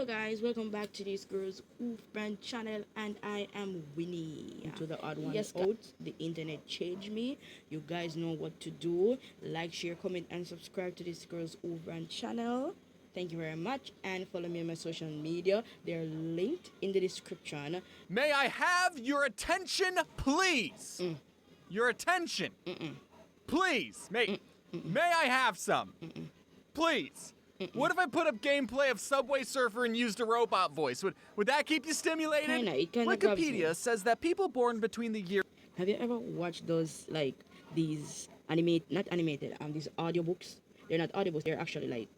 guys, welcome back to this girl's Oof brand channel, and I am Winnie. To the odd one Yes, out. the internet changed me. You guys know what to do. Like, share, comment, and subscribe to this girl's Oof brand channel. Thank you very much, and follow me on my social media. They're linked in the description. May I have your attention, please? Your attention. Please. May I have some? Please. What if I put up gameplay of Subway Surfer and used a robot voice? Would that keep you stimulated? It kinda grabs me. Wikipedia says that people born between the year... Have you ever watched those, like, these not animated, these audiobooks? They're not audiobooks, they're actually like,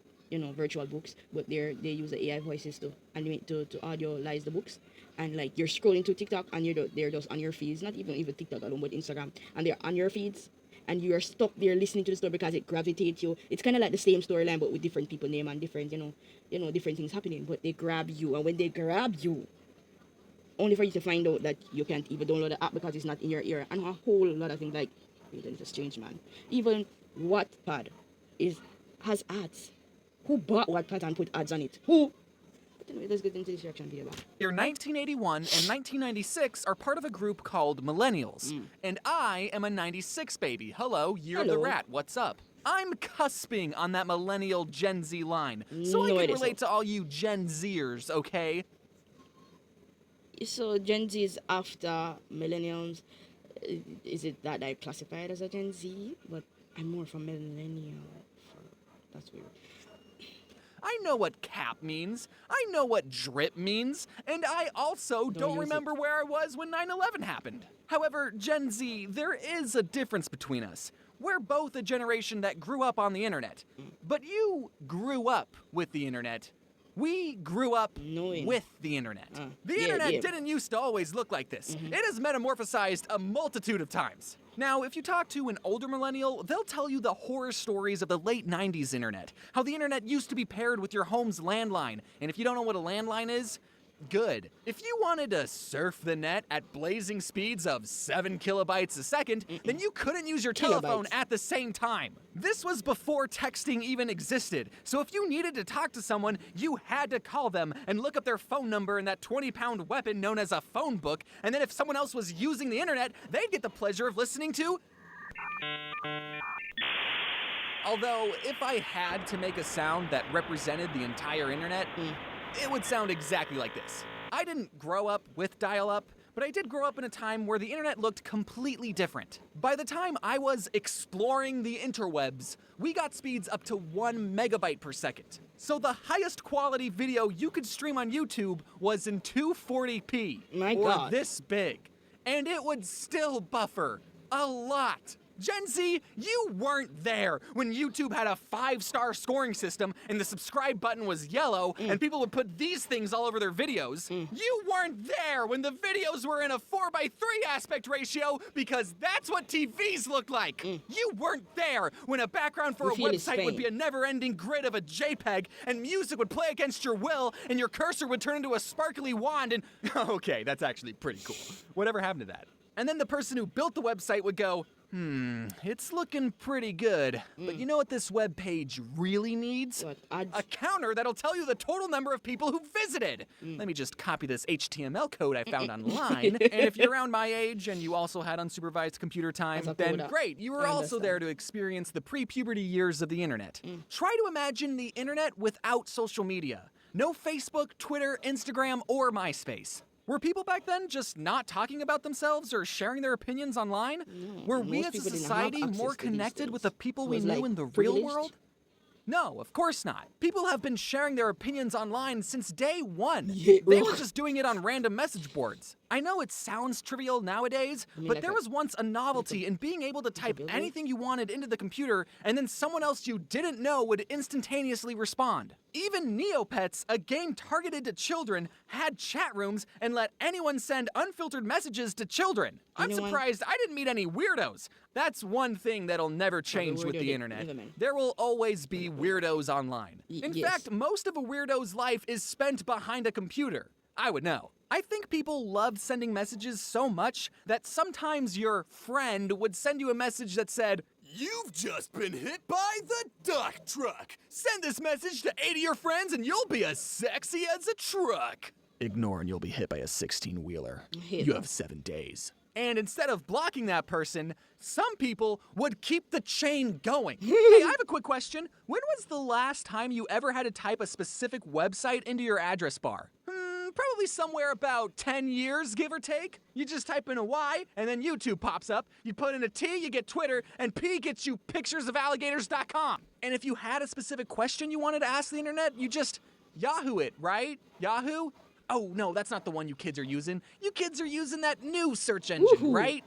virtual books, but they use the AI voices to animate, to audiolize the books. And like, you're scrolling to TikTok and they're just on your feeds, not even TikTok alone, but Instagram, and they're on your feeds. And you are stuck there listening to the story because it gravitates you. It's kind of like the same storyline, but with different people name and different, different things happening. But they grab you, and when they grab you, only for you to find out that you can't even download the app because it's not in your ear, and a whole lot of things like, it's just strange, man. Even Wattpad has ads. Who bought Wattpad and put ads on it? Who? But anyway, let's get into this reaction video. Year 1981 and 1996 are part of a group called Millennials. And I am a 96 baby. Hello, Year of the Hello. Rat, what's up? I'm cusping on that millennial Gen Z line, so I No, can it isn't. relate to all you Gen Zers, okay? So Gen Z is after millennials. Is it that I classified as a Gen Z? But I'm more from millennial. That's weird. I know what cap means, I know what drip means, and I also don't use remember where I was when 9/11 happened. However, Gen Z, there is a difference between us. We're both a generation that grew up on the internet. But you grew up with the internet. We grew up Knowing. with the internet. The yeah, internet yeah. didn't used to always look like this. It has metamorphosized a multitude of times. Now, if you talk to an older millennial, they'll tell you the horror stories of the late 90s internet. How the internet used to be paired with your home's landline. And if you don't know what a landline is, good. If you wanted to surf the net at blazing speeds of 7 kilobytes a second, then you couldn't use your telephone Kilobytes. at the same time. This was before texting even existed, so if you needed to talk to someone, you had to call them and look up their phone number in that 20-pound weapon known as a phone book, and then if someone else was using the internet, they'd get the pleasure of listening to... Although, if I had to make a sound that represented the entire internet, it would sound exactly like this. I didn't grow up with dial-up, but I did grow up in a time where the internet looked completely different. By the time I was exploring the interwebs, we got speeds up to 1 megabyte per second. So the highest quality video you could stream on YouTube was in 240p, My or God. this big. And it would still buffer a lot. Gen Z, you weren't there when YouTube had a 5-star scoring system and the subscribe button was yellow and people would put these things all over their videos. You weren't there when the videos were in a 4:3 aspect ratio because that's what TVs look like. You weren't there when a background for You a feel his website would pain. be a never-ending grid of a JPEG and music would play against your will and your cursor would turn into a sparkly wand and... Okay, that's actually pretty cool. Whatever happened to that? And then the person who built the website would go, it's looking pretty good, but you know what this web page really needs? What, ads? A counter that'll tell you the total number of people who visited. Let me just copy this HTML code I found online, and if you're around my age and you also had unsupervised computer time, As a then coder. great, you were I also understand. there to experience the pre-puberty years of the internet. Try to imagine the internet without social media. No Facebook, Twitter, Instagram, or MySpace. Were people back then just not talking about themselves or sharing their opinions online? Were we most as a people didn't have society access more to these connected with things. the people It we was, knew like, in the real privileged. world? No, of course not. People have been sharing their opinions online since day one. Yeah, They were ugh. just doing it on random message boards. I know it sounds trivial nowadays, mean but like there a- was once a novelty in being able to type billboard? anything you wanted into the computer, and then someone else you didn't know would instantaneously respond. Even Neopets, a game targeted to children, had chat rooms and let anyone send unfiltered messages to children. I'm Anyone? surprised I didn't meet any weirdos. That's one thing that'll never change with weirdo the did- internet. never mind. There will always be weirdos online. In yes. fact, most of a weirdo's life is spent behind a computer. I would know. I think people love sending messages so much that sometimes your friend would send you a message that said, You've just been hit by the duck truck. Send this message to 8 of your friends and you'll be as sexy as a truck. Ignore and you'll be hit by a 16-wheeler. You have 7 days. And instead of blocking that person, some people would keep the chain going. Hey, I have a quick question. When was the last time you ever had to type a specific website into your address bar? Probably somewhere about 10 years, give or take. You just type in a Y, and then YouTube pops up. You put in a T, you get Twitter, and P gets you picturesofalligators.com. And if you had a specific question you wanted to ask the internet, you just Yahoo it, right? Yahoo? Oh, no, that's not the one you kids are using. You kids are using that new search engine, right?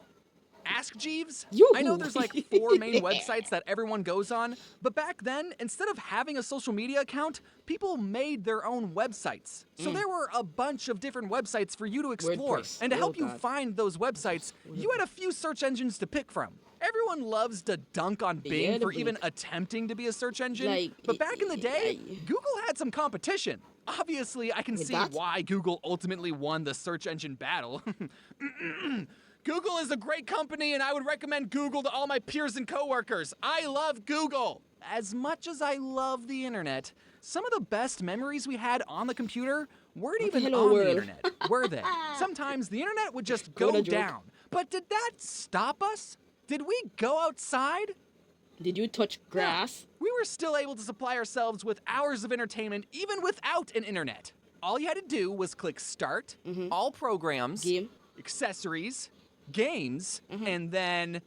Ask Jeeves? I know there's like 4 main websites that everyone goes on, but back then, instead of having a social media account, people made their own websites. So there were a bunch of different websites for you to explore. WordPress. And to help you find those websites, you had a few search engines to pick from. Everyone loves to dunk on Bing for even attempting to be a search engine, but back in the day, Google had some competition. Obviously, I can see why Google ultimately won the search engine battle. Google is a great company, and I would recommend Google to all my peers and coworkers. I love Google. As much as I love the internet, some of the best memories we had on the computer weren't even on the internet, were they? Sometimes the internet would just go down. But did that stop us? Did we go outside? Did you touch grass? Yeah, we were still able to supply ourselves with hours of entertainment even without an internet. All you had to do was click start, all programs, accessories, games, and then...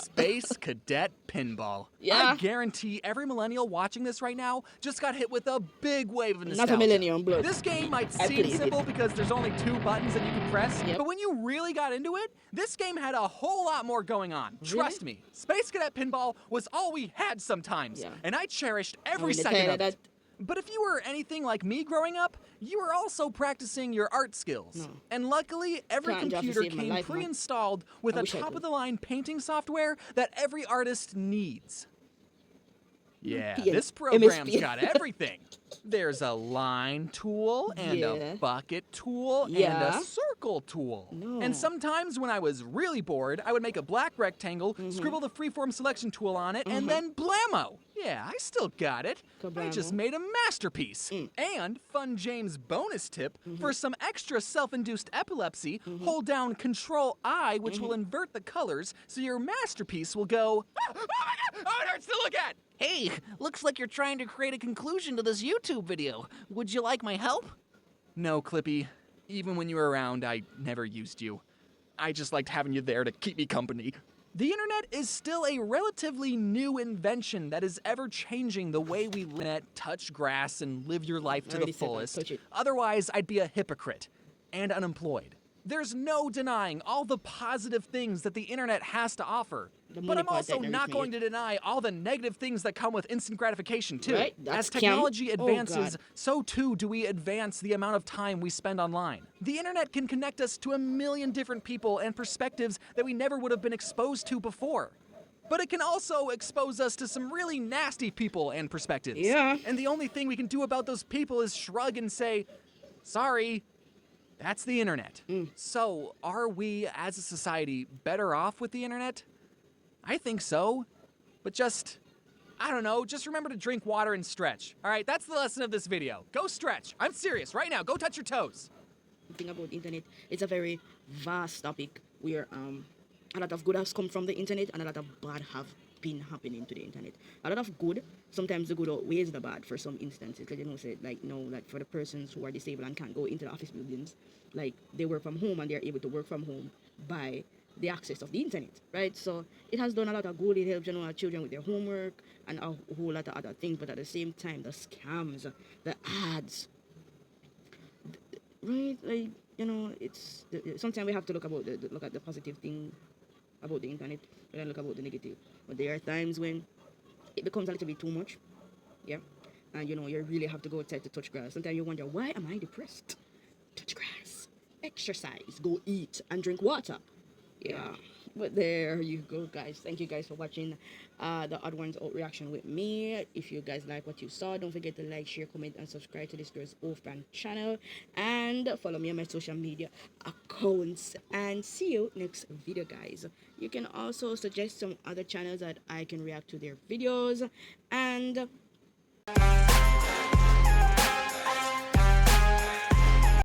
Space Cadet Pinball. I guarantee every millennial watching this right now just got hit with a big wave of nostalgia. Not a millennium, blood. This game might seem simple because there's only 2 buttons that you can press, but when you really got into it, this game had a whole lot more going on. Trust me, Space Cadet Pinball was all we had sometimes, and I cherished every second of it. But if you were anything like me growing up, you were also practicing your art skills. And luckily, every computer came pre-installed with a top-of-the-line painting software that every artist needs. Yeah, this program's got everything. There's a line tool, and a bucket tool, and a circle tool. And sometimes when I was really bored, I would make a black rectangle, scribble the freeform selection tool on it, and then blammo. Yeah, I still got it. I just made a masterpiece. And, fun James bonus tip, for some extra self-induced epilepsy, hold down Control-I, which will invert the colors, so your masterpiece will go, oh my god, oh, it hurts to look at! Hey, looks like you're trying to create a conclusion to this YouTube video. Would you like my help? No, Clippy. Even when you were around, I never used you. I just liked having you there to keep me company. The internet is still a relatively new invention that is ever changing the way we live, touch grass, and live your life to the fullest. Otherwise, I'd be a hypocrite and unemployed. There's no denying all the positive things that the internet has to offer. But I'm also not going to deny all the negative things that come with instant gratification, too. As technology advances, so too do we advance the amount of time we spend online. The internet can connect us to a million different people and perspectives that we never would have been exposed to before. But it can also expose us to some really nasty people and perspectives. And the only thing we can do about those people is shrug and say, sorry. That's the internet. So, are we, as a society, better off with the internet? I think so. But I don't know, just remember to drink water and stretch. All right, that's the lesson of this video. Go stretch. I'm serious. Right now, go touch your toes. The thing about the internet, it's a very vast topic where a lot of good has come from the internet and a lot of bad have been happening to the internet. A lot of good, sometimes the good outweighs the bad for some instances. Like for the persons who are disabled and can't go into the office buildings, like they work from home and they're able to work from home by the access of the internet, right? So it has done a lot of good. It helps, our children with their homework and a whole lot of other things. But at the same time, the scams, the ads, right? Like, it's sometimes we have to look at the positive thing about the internet and look about the negative. But there are times when it becomes a little bit too much, and you really have to go outside to touch grass. Sometimes you wonder, why am I depressed? Touch grass, exercise, go eat and drink water. But there you go, guys. Thank you guys for watching the Odd Ones Out reaction with me. If you guys like what you saw, don't forget to like, share, comment, and subscribe to this girl's orphan channel. And follow me on my social media accounts. And see you next video, guys. You can also suggest some other channels that I can react to their videos. And